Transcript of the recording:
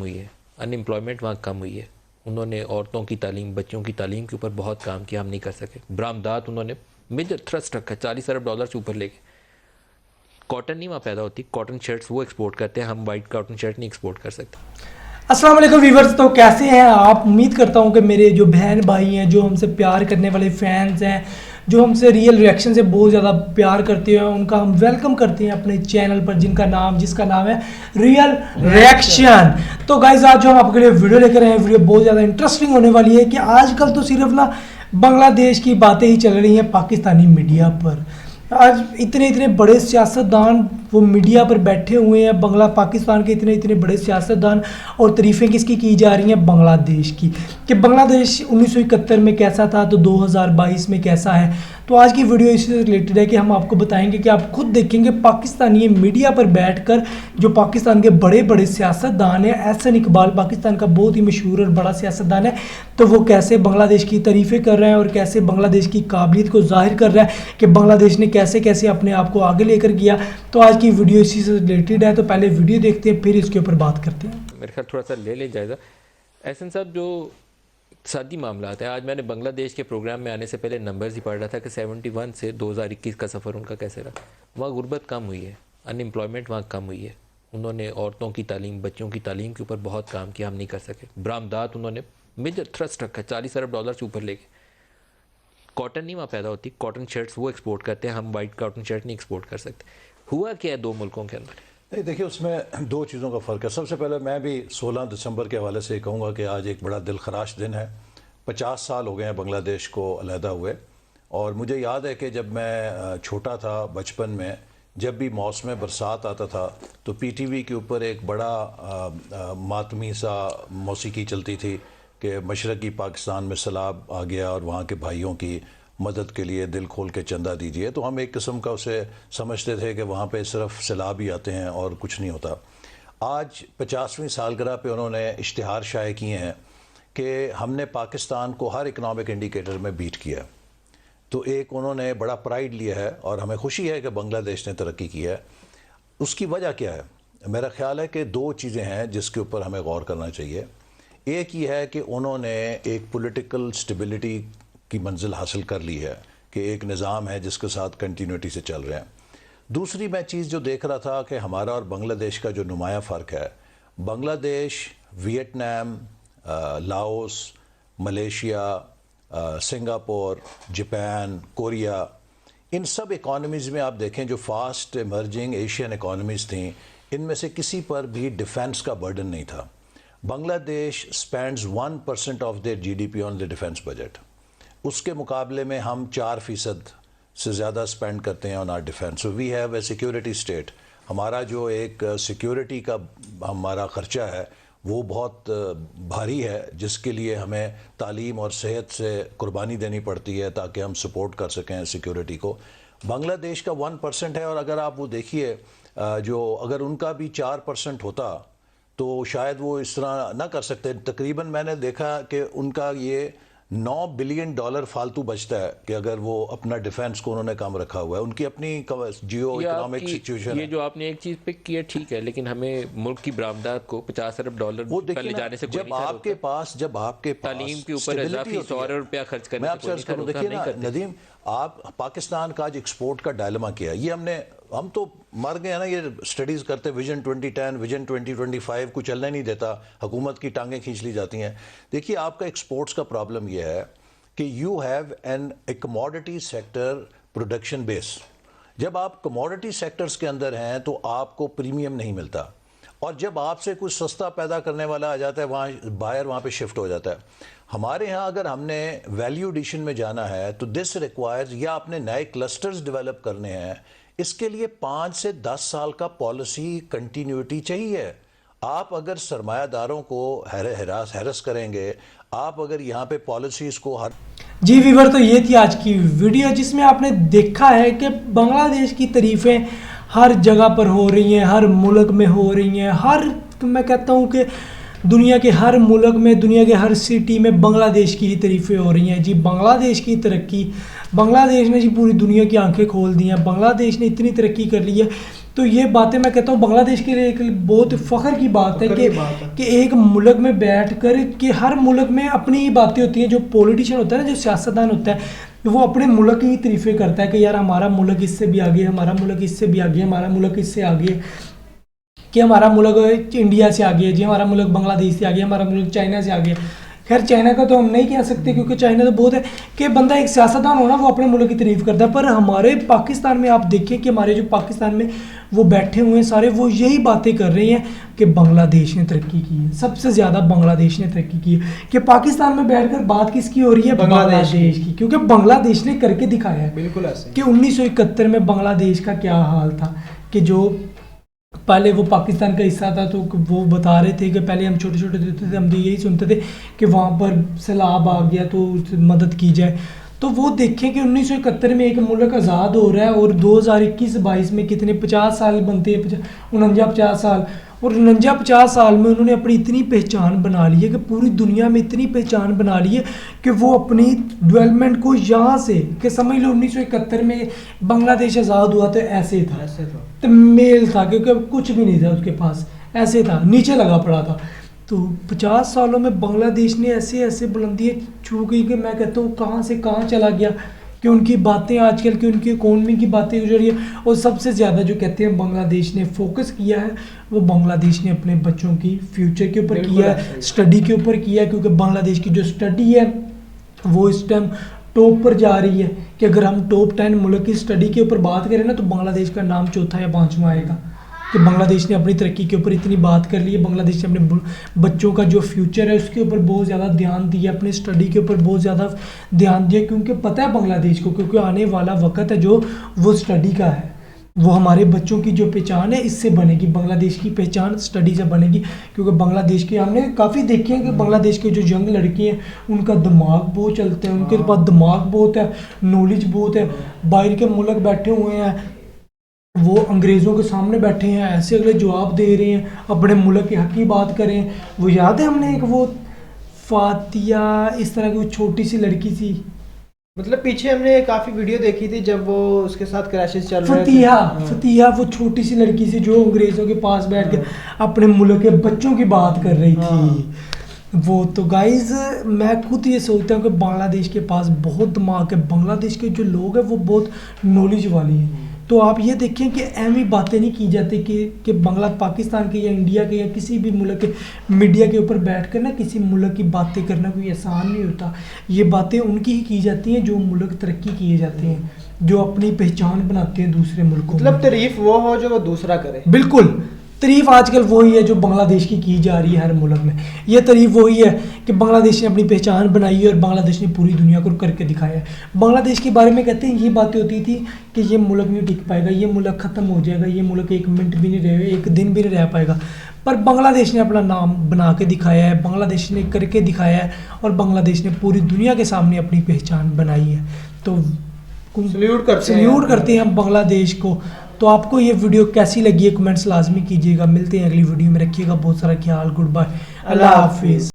ہوئی ہے, ان امپلائمنٹ وہاں کم ہوئی ہے. انہوں نے عورتوں کی تعلیم, بچوں کی تعلیم کے اوپر بہت کام کیا, ہم نہیں کر سکے. برآمدات انہوں نے میجر تھرسٹ رکھا, $40 ارب سے اوپر لے کے. کاٹن نہیں وہاں پیدا ہوتی, کاٹن شرٹس وہ ایکسپورٹ کرتے ہیں, ہم وائٹ کاٹن شرٹ نہیں ایکسپورٹ کر سکتے. السلام علیکم ویورز, تو کیسے ہیں آپ؟ امید کرتا ہوں کہ میرے جو بہن بھائی ہیں, جو ہم سے پیار کرنے والے فینز ہیں, جو ہم سے ریئل ریئیکشن سے بہت زیادہ پیار کرتے ہیں, ان کا ہم ویلکم کرتے ہیں اپنے چینل پر جس کا نام ہے ریئل ریئیکشن. تو گائز آج جو ہم آپ کے لیے ویڈیو لے کر آئے ہیں, ویڈیو بہت زیادہ انٹرسٹنگ ہونے والی ہے کہ آج کل تو صرف نا بنگلہ دیش کی باتیں ہی چل رہی ہیں پاکستانی میڈیا پر. آج اتنے بڑے سیاستدان وہ میڈیا پر بیٹھے ہوئے ہیں, پاکستان کے اتنے بڑے سیاستدان, اور تعریفیں کس کی جا رہی ہیں؟ بنگلہ دیش کی, کہ بنگلہ دیش 1971 میں کیسا تھا تو 2022 میں کیسا ہے. تو آج کی ویڈیو اس سے ریلیٹڈ ہے کہ ہم آپ کو بتائیں گے کہ آپ خود دیکھیں گے پاکستانی میڈیا پر بیٹھ کر جو پاکستان کے بڑے سیاستدان ہیں, احسن اقبال پاکستان کا بہت ہی مشہور اور بڑا سیاستدان ہے, تو وہ کیسے بنگلہ دیش کی تعریفیں کر رہے ہیں اور کیسے بنگلہ دیش کی قابلیت کو ظاہر کر رہا ہے کہ بنگلہ دیش نے کیسے اپنے آپ کو آگے لے کر گیا. تو آج کی ویڈیو اسی سے ریلیٹڈ ہے, تو پہلے ویڈیو دیکھتے ہیں پھر اس کے اوپر بات کرتے ہیں. میرے خیال تھوڑا سا لے لیں جائزہ. احسن صاحب, جو اقتصادی معاملات ہیں, آج میں نے بنگلہ دیش کے پروگرام میں آنے سے پہلے نمبرز ہی پڑھ رہا تھا کہ 71 سے 2021 کا سفر ان کا کیسے رہا. وہاں غربت کم ہوئی ہے, ان امپلائمنٹ وہاں کم ہوئی ہے. انہوں نے عورتوں کی تعلیم, بچوں کی تعلیم کے اوپر بہت کام کیا, ہم نہیں کر سکے. برآمدات انہوں نے میجر تھرسٹ رکھا, $40 ارب سے اوپر لے کے. کاٹن نہیں وہاں پیدا ہوتی, کاٹن شرٹس وہ ایکسپورٹ کرتے ہیں, ہم وائٹ کاٹن شرٹ نہیں ایکسپورٹ کر سکتے. ہوا کیا ہے دو ملکوں کے اندر؟ نہیں دیکھیے, اس میں دو چیزوں کا فرق ہے. سب سے پہلے میں بھی 16 دسمبر کے حوالے سے کہوں گا کہ آج ایک بڑا دل خراش دن ہے. 50 سال ہو گئے ہیں بنگلہ دیش کو علیحدہ ہوئے, اور مجھے یاد ہے کہ جب میں چھوٹا تھا بچپن میں, جب بھی موسم برسات آتا تھا تو پی ٹی وی کے اوپر ایک بڑا ماتمی سا موسیقی چلتی تھی کہ مشرقی پاکستان میں سیلاب آ گیا اور وہاں کے بھائیوں کی مدد کے لیے دل کھول کے چندہ دیجیے. تو ہم ایک قسم کا اسے سمجھتے تھے کہ وہاں پہ صرف سیلاب ہی آتے ہیں اور کچھ نہیں ہوتا. آج 50ویں سالگرہ پہ انہوں نے اشتہار شائع کیے ہیں کہ ہم نے پاکستان کو ہر اکنامک انڈیکیٹر میں بیٹ کیا. تو ایک انہوں نے بڑا پرائیڈ لیا ہے, اور ہمیں خوشی ہے کہ بنگلہ دیش نے ترقی کی ہے. اس کی وجہ کیا ہے؟ میرا خیال ہے کہ دو چیزیں ہیں جس کے اوپر ہمیں غور کرنا چاہیے. ایک یہ ہے کہ انہوں نے ایک پولیٹیکل سٹیبلٹی کی منزل حاصل کر لی ہے کہ ایک نظام ہے جس کے ساتھ کنٹینیوٹی سے چل رہے ہیں. دوسری میں چیز جو دیکھ رہا تھا کہ ہمارا اور بنگلہ دیش کا جو نمایاں فرق ہے, Bangladesh Vietnam, Laos, Malaysia, Singapore, Japan, Korea, ان سب اکانومیز میں آپ دیکھیں جو فاسٹ ایمرجنگ ایشین اکانومیز تھیں, ان میں سے کسی پر بھی ڈیفنس کا برڈن نہیں تھا. Bangladesh spends 1% of their G D P on the defence budget. اس کے مقابلے میں ہم 4% سے زیادہ اسپینڈ کرتے ہیں on our defence. So we have a security state. ہمارا جو ایک سیکیورٹی کا ہمارا خرچہ ہے وہ بہت بھاری ہے, جس کے لیے ہمیں تعلیم اور صحت سے قربانی دینی پڑتی ہے تاکہ ہم سپورٹ کر سکیں سیکیورٹی کو. بنگلہ دیش کا 1% ہے, اور اگر آپ وہ دیکھیے جو اگر ان کا بھی 4% ہوتا تو شاید وہ اس طرح نہ کر سکتے. تقریباً میں نے دیکھا کہ ان کا یہ $9 بلین فالتو بچتا ہے کہ اگر وہ اپنا ڈیفنس کو انہوں نے کم رکھا ہوا ہے. ان کی اپنی جیو اکنامک سچویشن ہے. یہ جو آپ نے ایک چیز پک کی ہے ٹھیک ہے, لیکن ہمیں ملک کی برآمدات کو $50 ارب پر لے جانے سے کوئی نہیں ہوتا. جب آپ کے پاس تعلیم کے اوپر اضافی $100 ارب خرچ کرنے میں آپ سے عرض کروں, دیکھیے نا ندیم, آپ پاکستان کا آج ایکسپورٹ کا ڈائلما کیا ہے. یہ ہم تو مر گئے ہیں نا یہ سٹڈیز کرتے. ویژن 2010, ویژن 2025 کو چلنے نہیں دیتا, حکومت کی ٹانگیں کھینچ لی جاتی ہیں. دیکھیے آپ کا ایکسپورٹس کا پرابلم یہ ہے کہ you have a commodity sector production base. جب آپ کموڈٹی سیکٹرز کے اندر ہیں تو آپ کو پریمیم نہیں ملتا, اور جب آپ سے کچھ سستا پیدا کرنے والا آ جاتا ہے وہاں بائر وہاں پہ شفٹ ہو جاتا ہے. ہمارے ہاں اگر ہم نے ویلیو ایڈیشن میں جانا ہے تو دس ریکوائرز, یا اپنے نئے کلسٹرز ڈیولپ کرنے ہیں, اس کے لیے 5 سے 10 سال کا پالیسی کنٹینیوٹی چاہیے. آپ اگر سرمایہ داروں کو ہیرس کریں گے, آپ اگر یہاں پہ پالیسیز کو جی ویور, تو یہ تھی آج کی ویڈیو جس میں آپ نے دیکھا ہے کہ بنگلہ دیش کی تعریفیں ہر جگہ پر ہو رہی ہیں, ہر ملک میں ہو رہی ہیں. میں کہتا ہوں کہ دنیا کے ہر ملک میں, دنیا کے ہر سٹی میں بنگلہ دیش کی ہی تعریفیں ہو رہی ہیں. جی بنگلہ دیش کی ترقی, بنگلہ دیش نے جی پوری دنیا کی آنکھیں کھول دی ہیں. بنگلہ دیش نے اتنی ترقی کر لی ہے. تو یہ باتیں میں کہتا ہوں بنگلہ دیش کے لیے ایک بہت فخر کی بات ہے کہ ایک ملک میں بیٹھ کر کہ ہر ملک میں اپنی ہی باتیں ہوتی ہیں. جو پولیٹیشین ہوتا ہے نا, جو سیاستدان ہوتا ہے, وہ اپنے ملک کی تعریفیں کرتا ہے کہ یار ہمارا ملک اس سے بھی آگے ہے, ہمارا ملک اس سے بھی آگے ہے, ہمارا ملک اس سے آگے ہے, کہ ہمارا ملک انڈیا سے آگے ہے جی, ہمارا ملک بنگلہ دیش سے آگے ہے, ہمارا ملک چائنا سے آگے ہے. خیر چائنا کا تو ہم نہیں کہہ سکتے کیونکہ چائنا تو بہت ہے کہ بندہ ایک سیاستدان ہونا وہ اپنے ملک کی تعریف کرتا ہے. پر ہمارے پاکستان میں آپ دیکھیں کہ ہمارے جو پاکستان میں وہ بیٹھے ہوئے ہیں سارے, وہ یہی باتیں کر رہے ہیں کہ بنگلہ دیش نے ترقی کی ہے, سب سے زیادہ بنگلہ دیش نے ترقی کی ہے. کہ پاکستان میں بیٹھ کر بات کس کی ہو رہی ہے؟ بنگلہ دیش کی, کیونکہ بنگلہ دیش نے کر کے دکھایا ہے. بالکل ایسے کہ 1971 میں بنگلہ دیش کا کیا حال تھا, کہ جو پہلے وہ پاکستان کا حصہ تھا تو وہ بتا رہے تھے کہ پہلے ہم چھوٹے چھوٹے ہوتے تھے, ہم تو یہی سنتے تھے کہ وہاں پر سیلاب آ گیا تو مدد کی جائے. تو وہ دیکھیں کہ 1971 میں ایک ملک آزاد ہو رہا ہے اور 2021-22 میں کتنے 50 سال بنتے ہیں, 49-50 سال, اور 49-50 سال میں انہوں نے اپنی اتنی پہچان بنا لی ہے کہ پوری دنیا میں اتنی پہچان بنا لی ہے کہ وہ اپنی ڈیولپمنٹ کو یہاں سے کہ سمجھ لو 1971 میں بنگلہ دیش آزاد ہوا تو ایسے تھا, تو میل تھا کیونکہ کچھ بھی نہیں تھا اس کے پاس, ایسے تھا, نیچے لگا پڑا تھا. تو 50 سالوں میں بنگلہ دیش نے ایسے بلندیاں چھو گئی کہ میں کہتا ہوں کہاں سے کہاں چلا گیا, کہ ان کی باتیں آج کل کی ان کی اکانومی کی باتیں جو رہی ہے. اور سب سے زیادہ جو کہتے ہیں بنگلہ دیش نے فوکس کیا ہے, وہ بنگلہ دیش نے اپنے بچوں کی فیوچر کے اوپر کیا ہے, اسٹڈی کے اوپر کیا ہے. کیونکہ بنگلہ دیش کی جو اسٹڈی ہے وہ اس ٹائم ٹاپ پر جا رہی ہے, کہ اگر ہم ٹاپ 10 ملک کی اسٹڈی کے اوپر بات کریں نا تو بنگلہ دیش کا نام چوتھا یا پانچواں آئے گا. کہ بنگلہ دیش نے اپنی ترقی کے اوپر اتنی بات کر لی ہے, بنگلہ دیش نے اپنے بچوں کا جو فیوچر ہے اس کے اوپر بہت زیادہ دھیان دیا, اپنی اسٹڈی کے اوپر بہت زیادہ دھیان دیا, کیونکہ پتہ ہے بنگلہ دیش کو کیونکہ آنے والا وقت ہے جو وہ اسٹڈی کا ہے, وہ ہمارے بچوں کی جو پہچان ہے اس سے بنے گی, بنگلہ دیش کی پہچان اسٹڈی سے بنے گی. کیونکہ بنگلہ دیش کے ہم نے کافی دیکھے ہیں کہ بنگلہ دیش کے جو ینگ لڑکے ہیں ان کا دماغ بہت چلتا ہے, ان کے پاس دماغ بہت ہے, نالج بہت ہے. باہر کے ملک بیٹھے ہوئے ہیں, وہ انگریزوں کے سامنے بیٹھے ہیں, ایسے اگلے جواب دے رہے ہیں, اپنے ملک کے حق کی بات کریں. وہ یاد ہے ہم نے ایک وہ فاتحہ اس طرح کی وہ چھوٹی سی لڑکی تھی, مطلب پیچھے ہم نے کافی ویڈیو دیکھی تھی جب وہ اس کے ساتھ کریشز چل رہے تھے. فتیحہ وہ چھوٹی سی لڑکی تھی جو انگریزوں کے پاس بیٹھ کے اپنے ملک کے بچوں کی بات کر رہی تھی. وہ تو گائز میں خود یہ سوچتا ہوں کہ بنگلہ دیش کے پاس بہت دماغ ہے, بنگلہ دیش کے جو لوگ ہیں وہ بہت نالج والے ہیں. تو آپ یہ دیکھیں کہ اہمی باتیں نہیں کی جاتی کہ بنگلہ پاکستان کے یا انڈیا کے یا کسی بھی ملک کے میڈیا کے اوپر بیٹھ کر نا کسی ملک کی باتیں کرنا کوئی آسان نہیں ہوتا. یہ باتیں ان کی ہی کی جاتی ہیں جو ملک ترقی کیے جاتے ہیں, جو اپنی پہچان بناتے ہیں دوسرے ملکوں. مطلب تعریف وہ ہو جو وہ دوسرا کرے. بالکل, تعریف آج کل وہی ہے جو بنگلہ دیش کی جا رہی ہے ہر ملک میں. یہ تعریف وہی ہے کہ بنگلہ دیش نے اپنی پہچان بنائی ہے اور بنگلہ دیش نے پوری دنیا کو کر کے دکھایا ہے. بنگلہ دیش کے بارے میں کہتے ہیں یہ باتیں ہوتی تھی کہ یہ ملک نہیں ٹک پائے گا, یہ ملک ختم ہو جائے گا, یہ ملک ایک منٹ بھی نہیں رہے, ایک دن بھی نہیں رہ پائے گا. پر بنگلہ دیش نے اپنا نام بنا کے دکھایا ہے, بنگلہ دیش نے کر کے دکھایا ہے, اور بنگلہ دیش نے پوری دنیا کے سامنے اپنی پہچان بنائی ہے. تو سلیوٹ کرتے ہیں ہم بنگلہ دیش کو. تو آپ کو یہ ویڈیو کیسی لگی ہے کمنٹس لازمی کیجیے گا. ملتے ہیں اگلی ویڈیو میں, رکھیے گا بہت سارا خیال. گڈ بائے, اللہ حافظ.